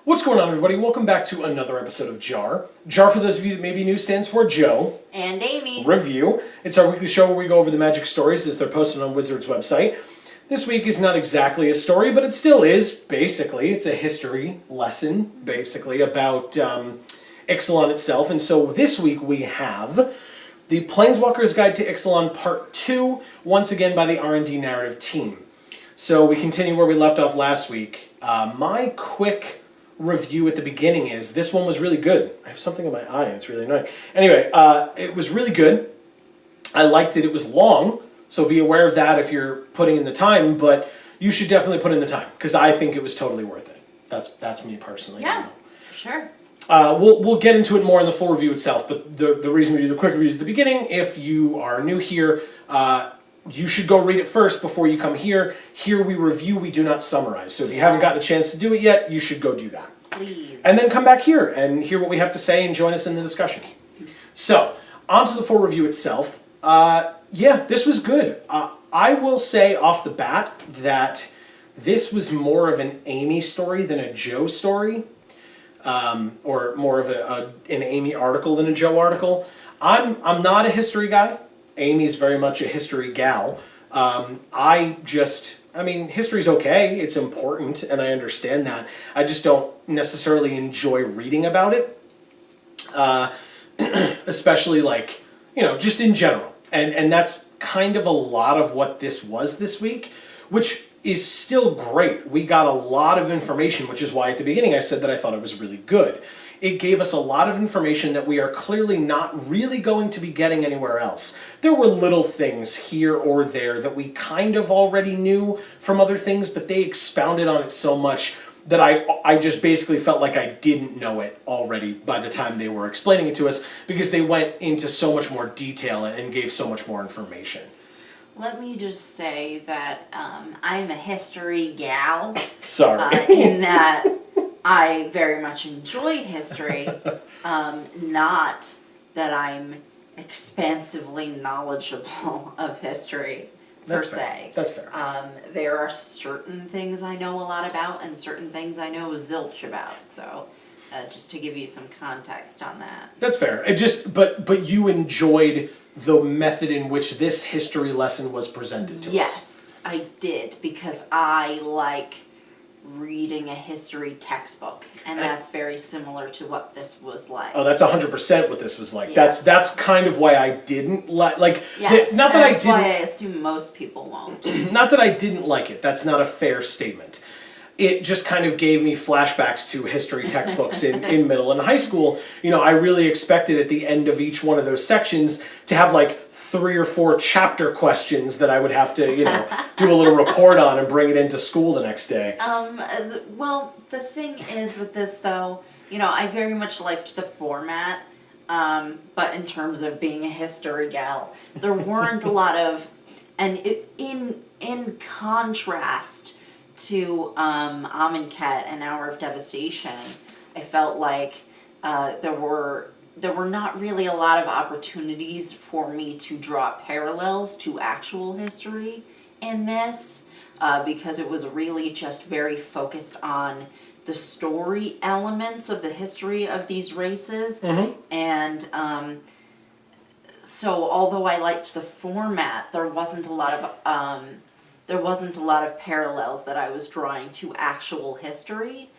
What's going on, everybody? Welcome back to another episode of JAR. JAR, for those of you that may be new, stands for Joe. And Amy. Review. It's our weekly show where we go over the magic stories as they're posted on Wizards' website. This week is not exactly a story, but it still is, basically. It's a history lesson, basically, about Ixalan itself. And so this week we have the Planeswalkers Guide to Ixalan-Part 2, once again by the R&D Narrative team. So we continue where we left off last week. My quick review at the beginning is this one was really good. I have something in my eye and it's really annoying. Anyway, it was really good. I liked it. It was long, so be aware of that if you're putting in the time, but you should definitely put in the time because I think it was totally worth it. That's me personally. Yeah, sure. We'll get into it more in the full review itself, but the reason we do the quick reviews at the beginning, if you are new here, you should go read it first before you come here. Here we review, we do not summarize. So if you haven't gotten a chance to do it yet, you should go do that. Please. And then come back here and hear what we have to say and join us in the discussion. So, on to the full review itself. Yeah, this was good. I will say off the bat that this was more of an Amy story than a Joe story. Or more of an Amy article than a Joe article. I'm not a history guy. Amy's very much a history gal. History's okay. It's important, and I understand that. I just don't necessarily enjoy reading about it. Especially just in general. And that's kind of a lot of what this was this week, which is still great. We got a lot of information, which is why at the beginning I said that I thought it was really good. It gave us a lot of information that we are clearly not really going to be getting anywhere else. There were little things here or there that we kind of already knew from other things, but they expounded on it so much that I just basically felt like I didn't know it already by the time they were explaining it to us because they went into so much more detail and gave so much more information. Let me just say that I'm a history gal. Sorry. In that I very much enjoy history, not that I'm expansively knowledgeable of history per se. That's fair. There are certain things I know a lot about and certain things I know zilch about. So just to give you some context on that. That's fair. But you enjoyed the method in which this history lesson was presented to us. Yes, I did, because I like reading a history textbook, and that's very similar to what this was like. Oh, that's 100% what this was like. Yes. That's kind of why I didn't like. Yes, not that that's why I assume most people won't. Not that I didn't like it. That's not a fair statement. It just kind of gave me flashbacks to history textbooks in middle and high school. You know, I really expected at the end of each one of those sections to have like 3 or 4 chapter questions that I would have to, do a little report on and bring it into school the next day. Well, the thing is with this though, I very much liked the format, but in terms of being a history gal, there weren't a lot of, and in contrast to Amonkhet and Hour of Devastation, I felt like there were not really a lot of opportunities for me to draw parallels to actual history in this, because it was really just very focused on the story elements of the history of these races. Mm-hmm. And so although I liked the format, there wasn't a lot of parallels that I was drawing to actual history,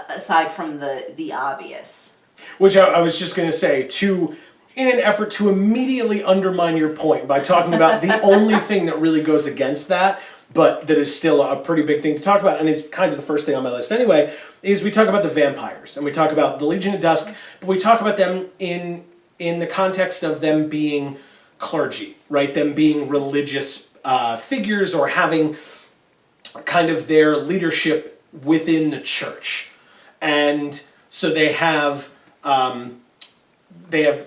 aside from the obvious. Which I was just going to say, in an effort to immediately undermine your point by talking about the only thing that really goes against that, but that is still a pretty big thing to talk about, and is kind of the first thing on my list anyway, is we talk about the vampires, and we talk about the Legion of Dusk, but we talk about them in the context of them being clergy, right? Them being religious figures or having kind of their leadership within the church. And so they have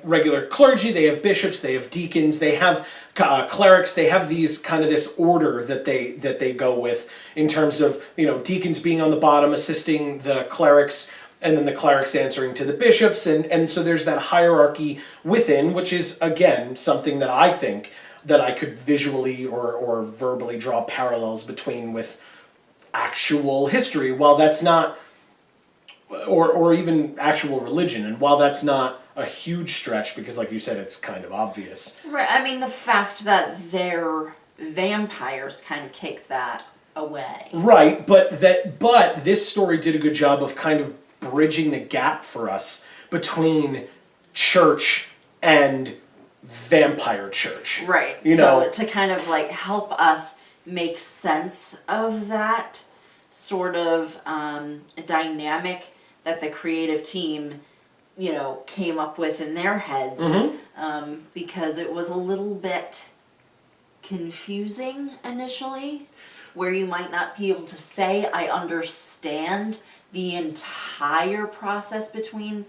regular clergy, they have bishops, they have deacons, they have clerics, they have these kind of this order that they go with in terms of, deacons being on the bottom assisting the clerics, and then the clerics answering to the bishops, and so there's that hierarchy within, which is, again, something that I think that I could visually or verbally draw parallels between with actual history. While that's not or even actual religion. And while that's not a huge stretch, because like you said, it's kind of obvious. Right, I mean, the fact that they're vampires kind of takes that away. Right, but this story did a good job of kind of bridging the gap for us between church and vampire church. Right, You so know, to kind of like help us make sense of that sort of dynamic that the creative team, you know, came up with in their heads, because it was a little bit confusing initially, where you might not be able to say, I understand the entire process between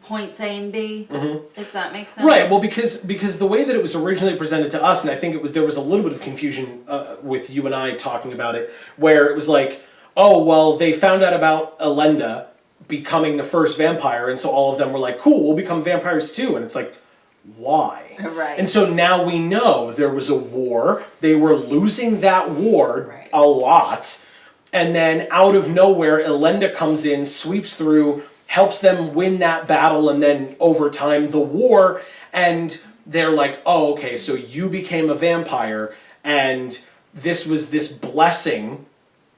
points A and B, if that makes sense. right, well, because the way that it was originally presented to us, and I think there was a little bit of confusion with you and I talking about it, where it was like, oh, well, they found out about Elenda becoming the first vampire, and so all of them were like, cool, we'll become vampires too, and it's like, why? Right. And so now we know there was a war, they were losing that war Right. a lot, and then out of nowhere, Elenda comes in, sweeps through, helps them win that battle, and then over time the war, and they're like, oh, okay, so you became a vampire, and this was this blessing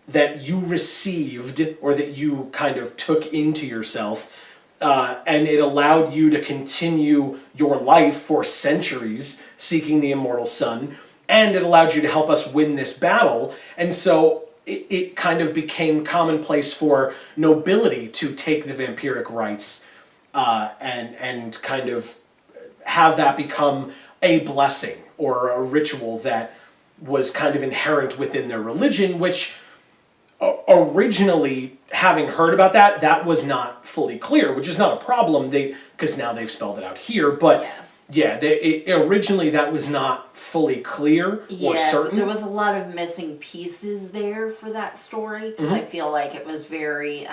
that you received, or that you kind of took into yourself, and it allowed you to continue your life for centuries seeking the immortal sun, and it allowed you to help us win this battle, and so it kind of became commonplace for nobility to take the vampiric rites and kind of have that become a blessing or a ritual that was kind of inherent within their religion, which originally, having heard about that, that was not fully clear, which is not a problem, because now they've spelled it out here, but originally that was not fully clear or certain. There was a lot of missing pieces there for that story, because I feel like it was very,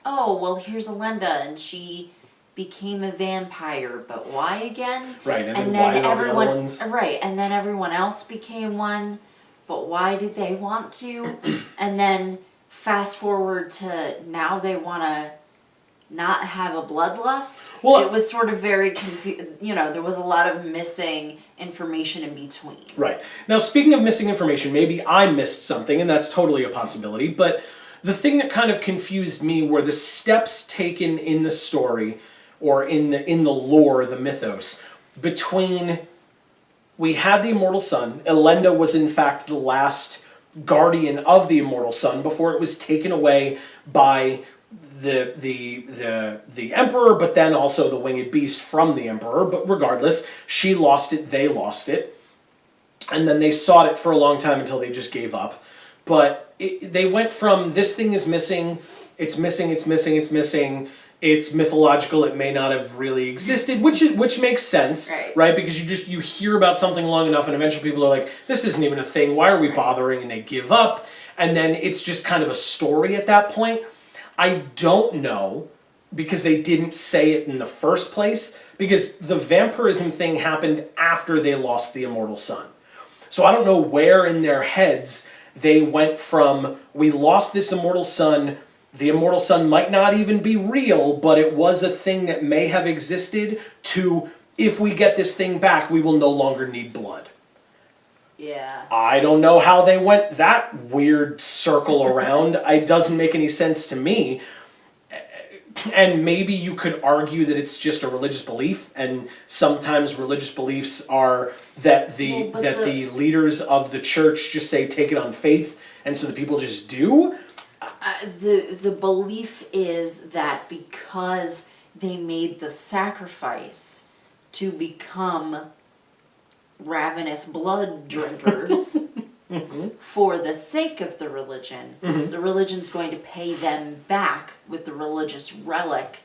oh, well, here's Elenda, and she became a vampire, but why again? Right, and then why did all the other ones? Right, and then everyone else became one, but why did they want to? And then fast forward to now they want to not have a bloodlust. Well, it was sort of very you know, there was a lot of missing information in between. Right. Now, speaking of missing information, maybe I missed something, and that's totally a possibility, but the thing that kind of confused me were the steps taken in the story, or in the lore, the mythos, between we had the immortal sun. Elenda was in fact the last guardian of the immortal sun before it was taken away by the emperor, but then also the winged beast from the emperor. But regardless, she lost it, they lost it, and then they sought it for a long time until they just gave up. But they went from this thing is missing, it's missing, it's missing, it's missing. It's mythological. It may not have really existed, which makes sense, right? Because you hear about something long enough, and eventually people are like, "This isn't even a thing. Why are we bothering?" And they give up, and then it's just kind of a story at that point. I don't know, because they didn't say it in the first place, because the vampirism thing happened after they lost the immortal sun. So I don't know where in their heads they went from, we lost this immortal sun, the immortal sun might not even be real, but it was a thing that may have existed, to, if we get this thing back, we will no longer need blood. Yeah. I don't know how they went that weird circle around. It doesn't make any sense to me. And maybe you could argue that it's just a religious belief, and sometimes religious beliefs are that the leaders of the church just say take it on faith, and so the people just do. The belief is that because they made the sacrifice to become ravenous blood drinkers for the sake of the religion, the religion's going to pay them back with the religious relic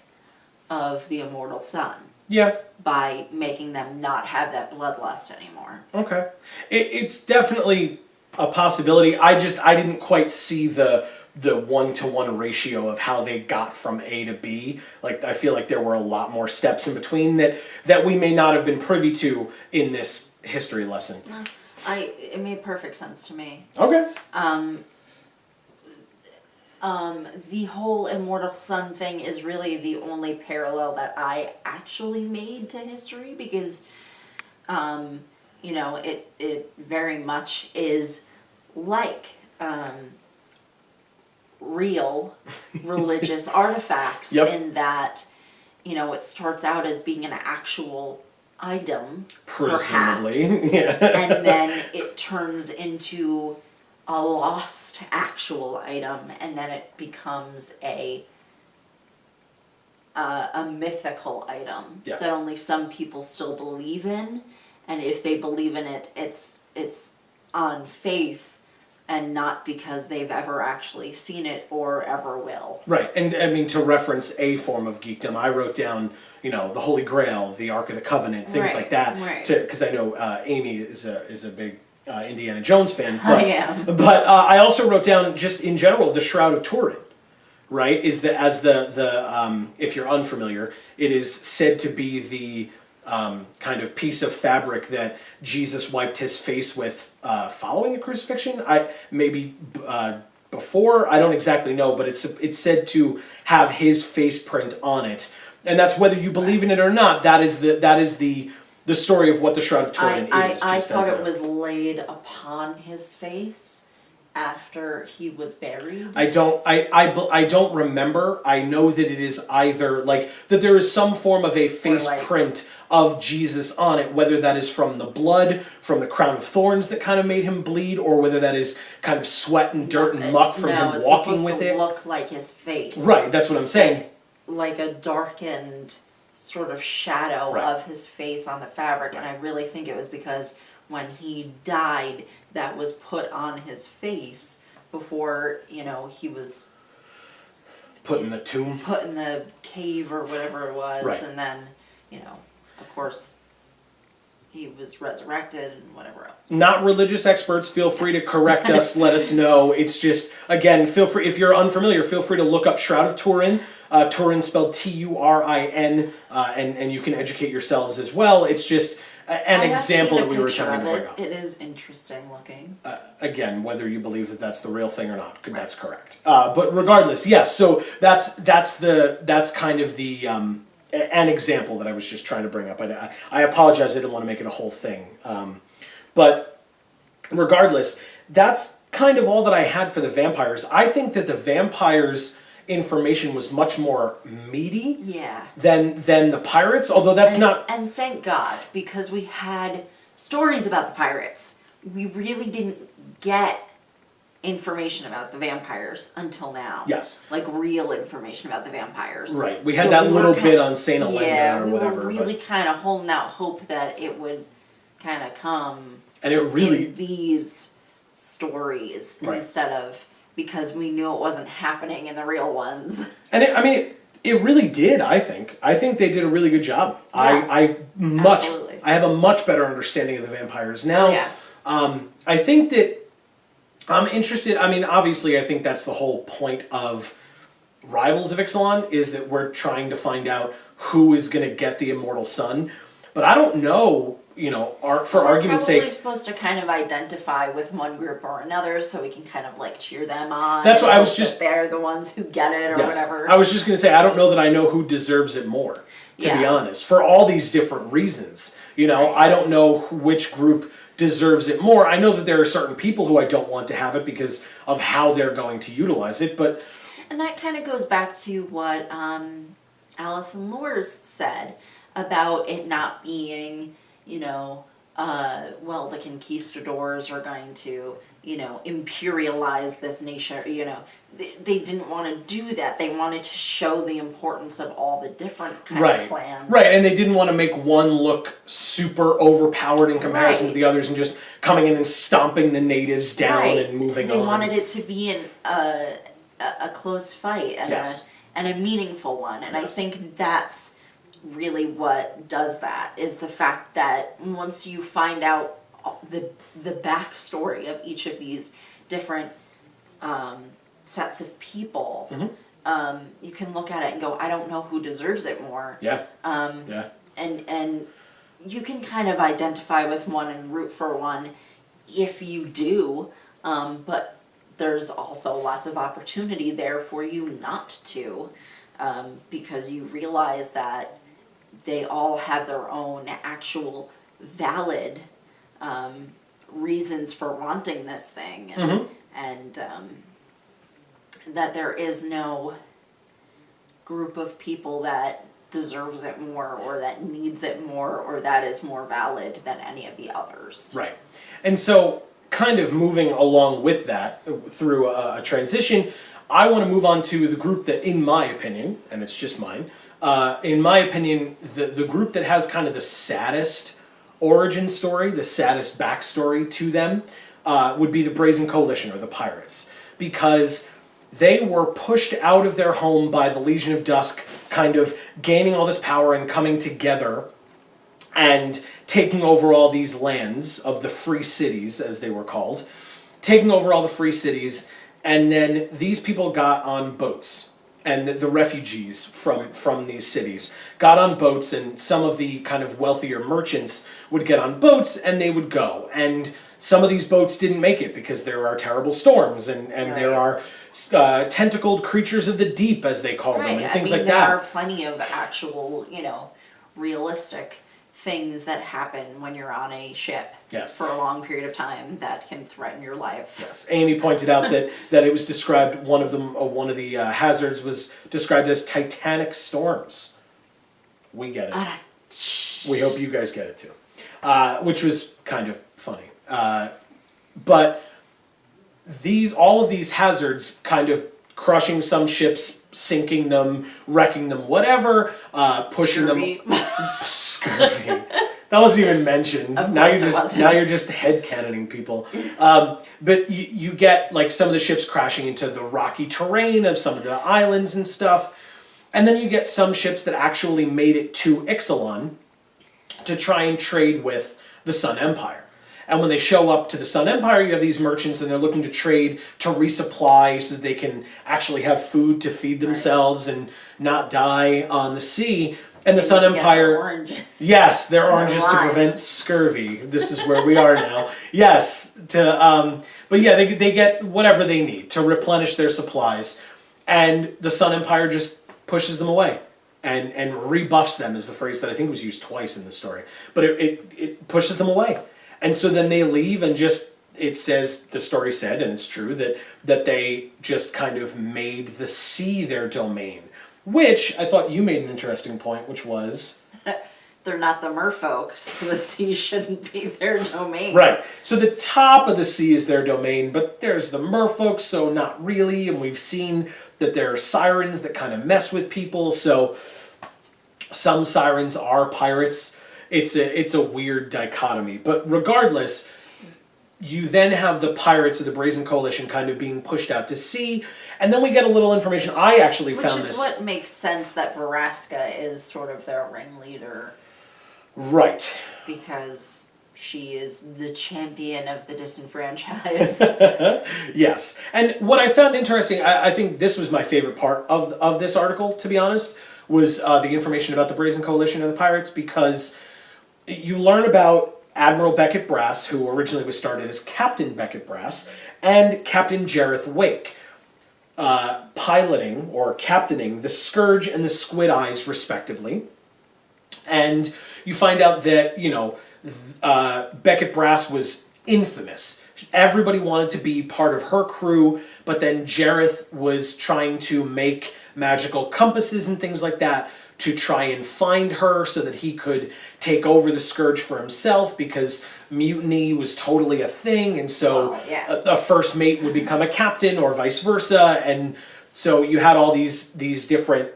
of the immortal sun. Yeah. By making them not have that bloodlust anymore. Okay. It's definitely a possibility. I didn't quite see the 1-to-1 ratio of how they got from A to B. Like, I feel like there were a lot more steps in between that we may not have been privy to in this history lesson. It made perfect sense to me. Okay. the whole immortal sun thing is really the only parallel that I actually made to history, because it very much is like real religious artifacts. Yep. In that, it starts out as being an actual item, Presumably. perhaps, Yeah. and then it turns into a lost actual item, and then it becomes a mythical item. Yeah. That only some people still believe in, and if they believe in it, it's on faith and not because they've ever actually seen it or ever will. Right, and I mean, to reference a form of geekdom, I wrote down, the Holy Grail, the Ark of the Covenant, things like that. Right. Because I know Amy is a big Indiana Jones fan. But, I am. But I also wrote down, just in general, the Shroud of Turin. Right, is that as the if you're unfamiliar, it is said to be the kind of piece of fabric that Jesus wiped his face with following the crucifixion. Before, I don't exactly know, but it's said to have his face print on it, and that's whether you believe in it or not. That is the story of what the Shroud of Turin is. I thought it was laid upon his face after he was buried. I don't remember. I know that it is either that there is some form of a face print of Jesus on it, whether that is from the blood, from the crown of thorns that kind of made him bleed, or whether that is kind of sweat and dirt and muck from him walking with it. It's supposed to look like his face. Right, that's what I'm saying. Like a darkened sort of shadow of his face on the fabric, and I really think it was because when he died, that was put on his face before, he was put in the tomb, put in the cave or whatever it was, right. And then, of course, he was resurrected and whatever else. Not religious experts, feel free to correct us, let us know. It's just, again, feel free, if you're unfamiliar, feel free to look up Shroud of Turin, Turin spelled Turin, and you can educate yourselves as well. It's just an example that we were trying to bring up. It is interesting looking. Again, whether you believe that that's the real thing or not, that's correct. But regardless, yes. So that's kind of the an example that I was just trying to bring up. I apologize. I didn't want to make it a whole thing. But regardless, that's kind of all that I had for the vampires. I think that the vampires information was much more meaty than the pirates, although that's not... And thank God, because we had stories about the pirates. We really didn't get information about the vampires until now. Yes. Like real information about the vampires. Right. We had that little bit on Saint Helena or whatever. Yeah, we were really kind of holding out hope that it would kind of come and it really in these stories instead of... because we knew it wasn't happening in the real ones. And it really did, I think. I think they did a really good job. Yeah, I have a much better understanding of the vampires now. I think that I'm interested, obviously I think that's the whole point of Rivals of Ixalan, is that we're trying to find out who is going to get the immortal sun. But I don't know, for argument's sake... We're probably supposed to kind of identify with one group or another so we can kind of cheer them on. That's what I was just... They're the ones who get it or whatever. I was just going to say, I don't know that I know who deserves it more, to be honest, for all these different reasons. I don't know which group deserves it more. I know that there are certain people who I don't want to have it because of how they're going to utilize it, but... And that kind of goes back to what Alison Lors said about it not being, the conquistadors are going to, imperialize this nation. They didn't want to do that. They wanted to show the importance of all the different kind of clans. Right, and they didn't want to make one look super overpowered in comparison to the others and just coming in and stomping the natives down and moving on. They wanted it to be a close fight and a meaningful one. And I think that's really what does that, is the fact that once you find out the backstory of each of these different sets of people, you can look at it and go, I don't know who deserves it more. And you can kind of identify with one and root for one if you do, but there's also lots of opportunity there for you not to, because you realize that they all have their own actual valid reasons for wanting this thing, and that there is no group of people that deserves it more, or that needs it more, or that is more valid than any of the others. Right. And so, kind of moving along with that through a transition, I want to move on to the group that, in my opinion, and it's just mine, in my opinion, the group that has kind of the saddest origin story, the saddest backstory to them, would be the Brazen Coalition, or the Pirates. Because they were pushed out of their home by the Legion of Dusk, kind of gaining all this power and coming together and taking over all these lands of the free cities, as they were called, taking over all the free cities, and then these people got on boats, and the refugees from these cities got on boats, and some of the kind of wealthier merchants would get on boats, and they would go, and some of these boats didn't make it because there are terrible storms, and there are tentacled creatures of the deep, as they call them, and things like that. There are plenty of actual, realistic things that happen when you're on a ship for a long period of time that can threaten your life. Yes, Amy pointed out that it was described, one of the hazards was described as titanic storms. We get it. We hope you guys get it too, which was kind of funny. But all of these hazards kind of crushing some ships, sinking them, wrecking them, whatever, pushing Scurvy. them. Scurvy. That wasn't even mentioned. Now you're just headcanoning people. But you get like some of the ships crashing into the rocky terrain of some of the islands and stuff. And then you get some ships that actually made it to Ixalan to try and trade with the Sun Empire. And when they show up to the Sun Empire, you have these merchants, and they're looking to trade to resupply so that they can actually have food to feed themselves and not die on the sea. And the Sun Empire... Yes, their oranges to prevent scurvy. This is where we are now. Yes. But yeah, they get whatever they need to replenish their supplies. And the Sun Empire just pushes them away. And rebuffs them is the phrase that I think was used twice in the story. But it pushes them away. And so then they leave, and it says, the story said, and it's true, that they just kind of made the sea their domain. Which, I thought you made an interesting point, which was... They're not the merfolk, so the sea shouldn't be their domain. Right. So the top of the sea is their domain, but there's the merfolk, so not really, and we've seen that there are sirens that kind of mess with people, so some sirens are pirates. It's a weird dichotomy. But regardless, you then have the pirates of the Brazen Coalition kind of being pushed out to sea, and then we get a little information. I actually found this. Which is what makes sense that Veraska is sort of their ringleader. Right. Because she is the champion of the disenfranchised. Yes. And what I found interesting, I think this was my favorite part of this article, to be honest, was the information about the Brazen Coalition and the pirates, because you learn about Admiral Beckett Brass, who originally was started as Captain Beckett Brass, and Captain Jareth Wake, piloting or captaining the Scourge and the Squid Eyes, respectively. And you find out that, Beckett Brass was infamous. Everybody wanted to be part of her crew, but then Jareth was trying to make magical compasses and things like that to try and find her so that he could take over the Scourge for himself, because mutiny was totally a thing, and so a first mate would become a captain or vice versa, and so you had all these different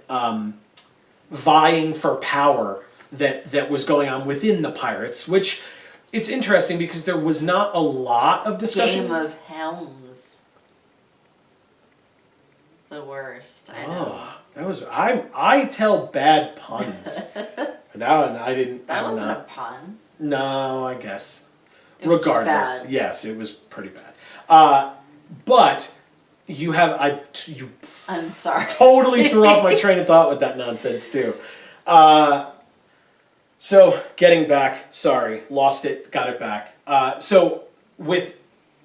vying for power that was going on within the pirates, which it's interesting because there was not a lot of discussion. Game of Helms. The worst, I know. That was I tell bad puns. I didn't. That wasn't a pun. No, I guess. It was Regardless, just bad. Yes, it was pretty bad. But you have I'm sorry. Totally threw off my train of thought with that nonsense too. So getting back, sorry, lost it, got it back. So with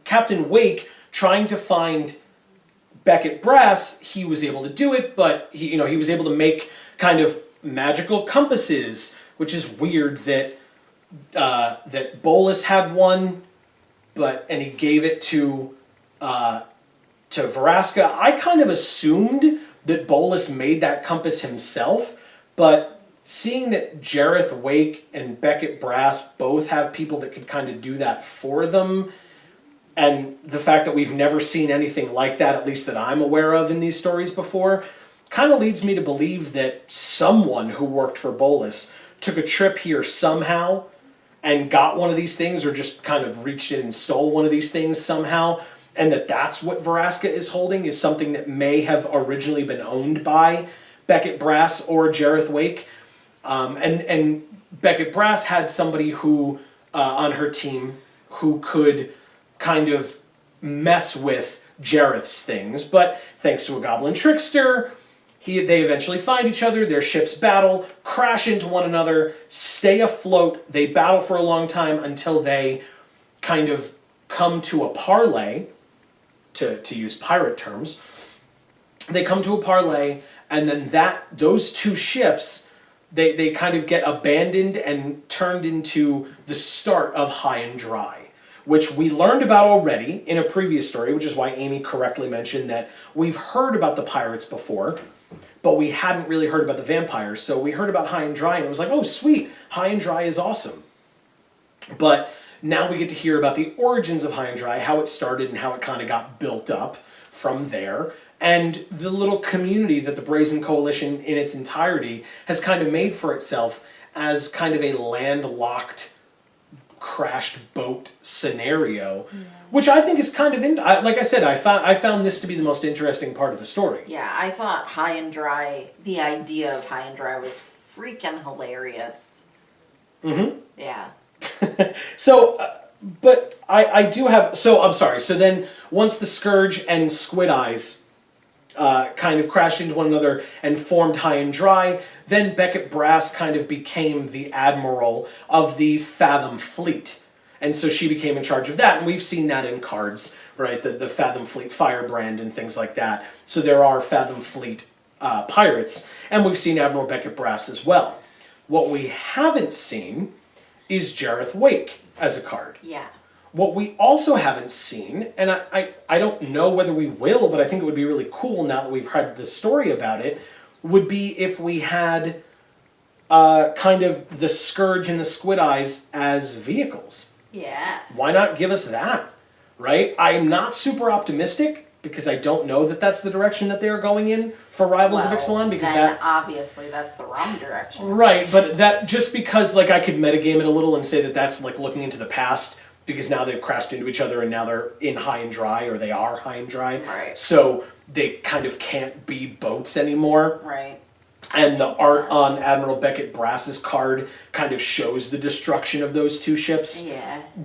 Captain Wake, trying to find Beckett Brass, he was able to do it, but he was able to make kind of magical compasses, which is weird that Bolas had one, and he gave it to Vraska. I kind of assumed that Bolas made that compass himself, but seeing that Jareth Wake and Beckett Brass both have people that could kind of do that for them, and the fact that we've never seen anything like that, at least that I'm aware of in these stories before, kind of leads me to believe that someone who worked for Bolas took a trip here somehow and got one of these things, or just kind of reached in and stole one of these things somehow, and that's what Vraska is holding, is something that may have originally been owned by Beckett Brass or Jareth Wake. And Beckett Brass had somebody who on her team who could kind of mess with Jareth's things, but thanks to a goblin trickster, they eventually find each other, their ships battle, crash into one another, stay afloat, they battle for a long time until they kind of come to a parley, to use pirate terms. They come to a parley, and then those two ships, they kind of get abandoned and turned into the start of High and Dry, which we learned about already in a previous story, which is why Amy correctly mentioned that we've heard about the pirates before, but we hadn't really heard about the vampires. So we heard about High and Dry, and it was like, oh, sweet, High and Dry is awesome. But now we get to hear about the origins of High and Dry, how it started and how it kind of got built up from there, and the little community that the Brazen Coalition in its entirety has kind of made for itself as kind of a landlocked, crashed boat scenario, which I think is kind of, like I said, I found this to be the most interesting part of the story. Yeah, I thought High and Dry, the idea of High and Dry was freaking hilarious. Mm-hmm. Yeah. So, but I do have, so I'm sorry, so then once the Scourge and Squid Eyes kind of crashed into one another and formed High and Dry, then Beckett Brass kind of became the Admiral of the Fathom Fleet. And so she became in charge of that, and we've seen that in cards, right? The Fathom Fleet Firebrand and things like that. So there are Fathom Fleet pirates, and we've seen Admiral Beckett Brass as well. What we haven't seen is Jareth Wake as a card. Yeah. What we also haven't seen, and I don't know whether we will, but I think it would be really cool now that we've heard the story about it, would be if we had kind of the Scourge and the Squid Eyes as vehicles. Yeah. Why not give us that, right? I'm not super optimistic because I don't know that that's the direction that they're going in for Rivals of Ixalan, because then obviously that's the wrong direction. Right, but that just because like I could metagame it a little and say that that's like looking into the past, because now they've crashed into each other and now they're in High and Dry, or they are High and Dry. Right. So they kind of can't be boats anymore. Right. And the art on Admiral Beckett Brass's card kind of shows the destruction of those two ships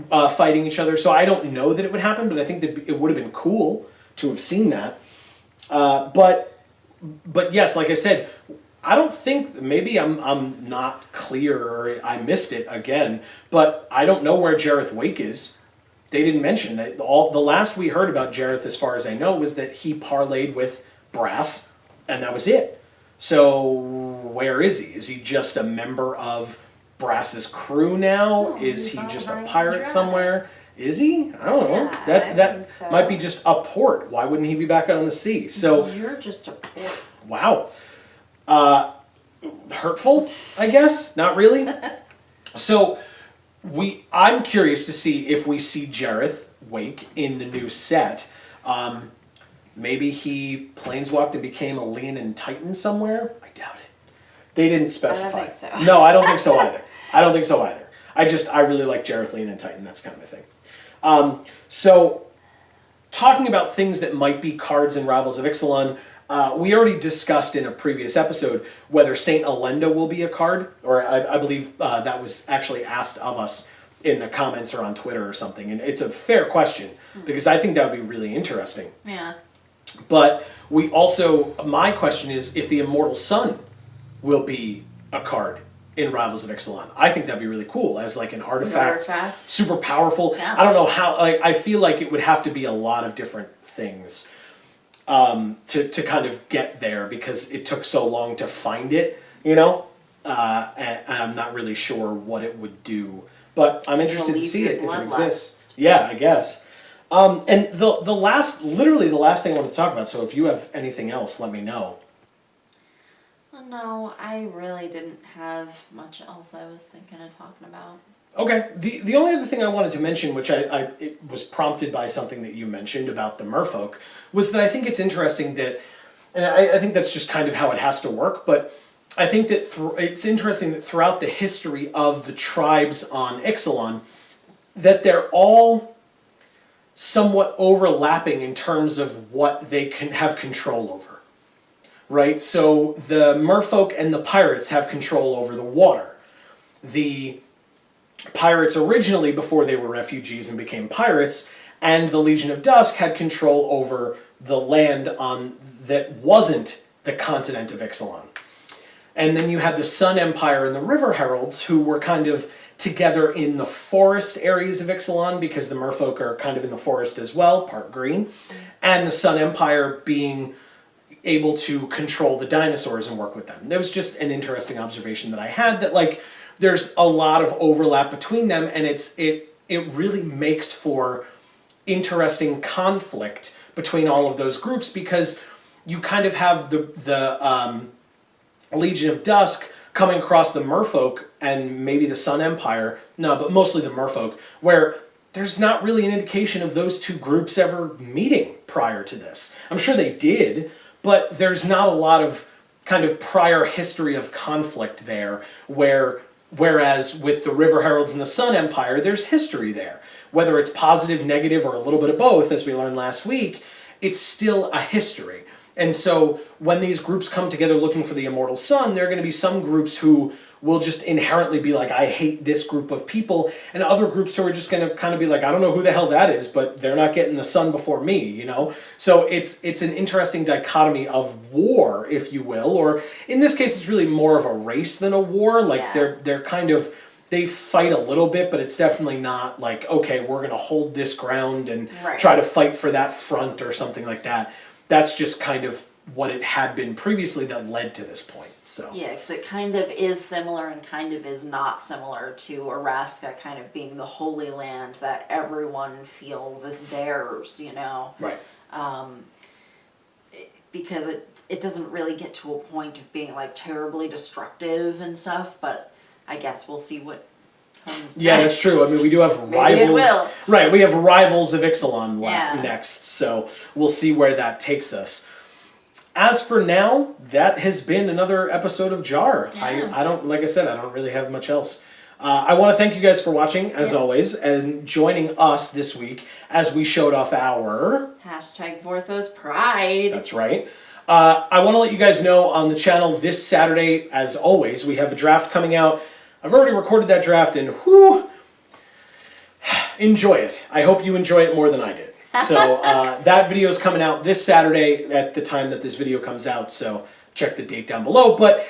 fighting each other. So I don't know that it would happen, but I think that it would have been cool to have seen that. But yes, like I said, I don't think, maybe I'm not clear or I missed it again, but I don't know where Jareth Wake is. They didn't mention that. The last we heard about Jareth, as far as I know, was that he parlayed with Brass, and that was it. So where is he? Is he just a member of Brass's crew now? No, is he he's just on a High pirate and Dry. somewhere? Is he? I don't know. Yeah, That I think so. might be just a port. Why wouldn't he be back out on the sea? So You're just a port. wow. Hurtful, I guess? Not really? So I'm curious to see if we see Jareth Wake in the new set. Maybe he planeswalked and became a Leonin Titan somewhere? I doubt it. They didn't specify. I don't think so. No, I don't think so either. I really like Jareth Leonin Titan. That's kind of my thing. So talking about things that might be cards in Rivals of Ixalan, we already discussed in a previous episode whether Saint Elenda will be a card, or I believe that was actually asked of us in the comments or on Twitter or something, and it's a fair question because I think that would be really interesting. Yeah. But my question is if the Immortal Sun will be a card in Rivals of Ixalan. I think that'd be really cool as like an artifact, artifact. super powerful. Yeah. I don't know how. Like I feel like it would have to be a lot of different things to kind of get there because it took so long to find it. You know, and I'm not really sure what it would do, but I'm interested to Relieve see your it if it bloodlust. exists. Yeah, I guess. And literally the last thing I wanted to talk about. So if you have anything else, let me know. No, I really didn't have much else I was thinking of talking about. Okay. The only other thing I wanted to mention, which it was prompted by something that you mentioned about the Merfolk, was that I think it's interesting that, and I think that's just kind of how it has to work, but I think that it's interesting that throughout the history of the tribes on Ixalan, that they're all somewhat overlapping in terms of what they can have control over. Right? So the Merfolk and the pirates have control over the water. The pirates originally, before they were refugees and became pirates, and the Legion of Dusk had control over the land that wasn't the continent of Ixalan. And then you had the Sun Empire and the River Heralds, who were kind of together in the forest areas of Ixalan, because the Merfolk are kind of in the forest as well, part green, and the Sun Empire being able to control the dinosaurs and work with them. That was just an interesting observation that I had, that like there's a lot of overlap between them, and it really makes for interesting conflict between all of those groups, because you kind of have the Legion of Dusk coming across the Merfolk and maybe the Sun Empire, no, but mostly the Merfolk, where there's not really an indication of those two groups ever meeting prior to this. I'm sure they did, but there's not a lot of kind of prior history of conflict there, whereas with the River Heralds and the Sun Empire, there's history there. Whether it's positive, negative, or a little bit of both, as we learned last week, it's still a history. And so when these groups come together looking for the Immortal Sun, there are going to be some groups who will just inherently be like, I hate this group of people, and other groups who are just going to kind of be like, I don't know who the hell that is, but they're not getting the sun before me, you know? So it's an interesting dichotomy of war, if you will, or in this case, it's really more of a race than a war. Like they're kind of, they fight a little bit, but it's definitely not like, okay, we're going to hold this ground and try to fight for that front or something like that. That's just kind of what it had been previously that led to this point. So yeah, because it kind of is similar and kind of is not similar to Araska kind of being the holy land that everyone feels is theirs, you know? Right. Because it doesn't really get to a point of being like terribly destructive and stuff, but I guess we'll see what comes Yeah, next. that's true. I mean, we do have Maybe rivals. it will. Right, we have Rivals of Ixalan Yeah. next, so we'll see where that takes us. As for now, that has been another episode of Jar. Yeah. I don't, like I said, I don't really have much else. I want to thank you guys for watching, as always, and joining us this week as we showed off our... Hashtag Vorthos Pride. That's right. I want to let you guys know on the channel this Saturday, as always, we have a draft coming out. I've already recorded that draft, and whew, enjoy it. I hope you enjoy it more than I did. So that video is coming out this Saturday at the time that this video comes out, so check the date down below. But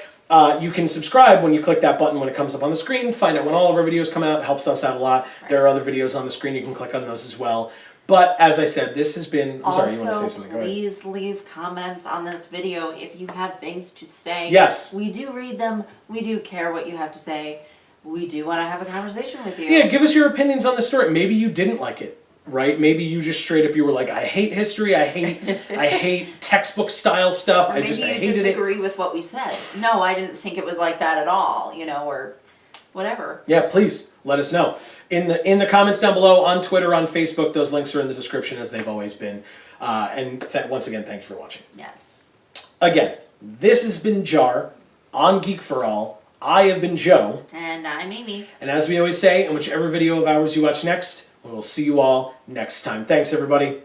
you can subscribe when you click that button when it comes up on the screen. Find out when all of our videos come out. It helps us out a lot. There are other videos on the screen. You can click on those as well. But as I said, this has been... I'm sorry, you want to say something? Go ahead. Please leave comments on this video if you have things to say. Yes. We do read them. We do care what you have to say. We do want to have a conversation with you. Yeah, give us your opinions on the story. Maybe you didn't like it, right? Maybe you just straight up, you were like, I hate history. I hate textbook style stuff. I hated it. Maybe you disagree with what we said. No, I didn't think it was like that at all, you know, or whatever. Yeah, please let us know. In the comments down below, on Twitter, on Facebook, those links are in the description as they've always been. And once again, thank you for watching. Yes. Again, this has been Jar on Geek for All. I have been Joe. And I'm Amy. And as we always say, in whichever video of ours you watch next, we will see you all next time. Thanks, everybody.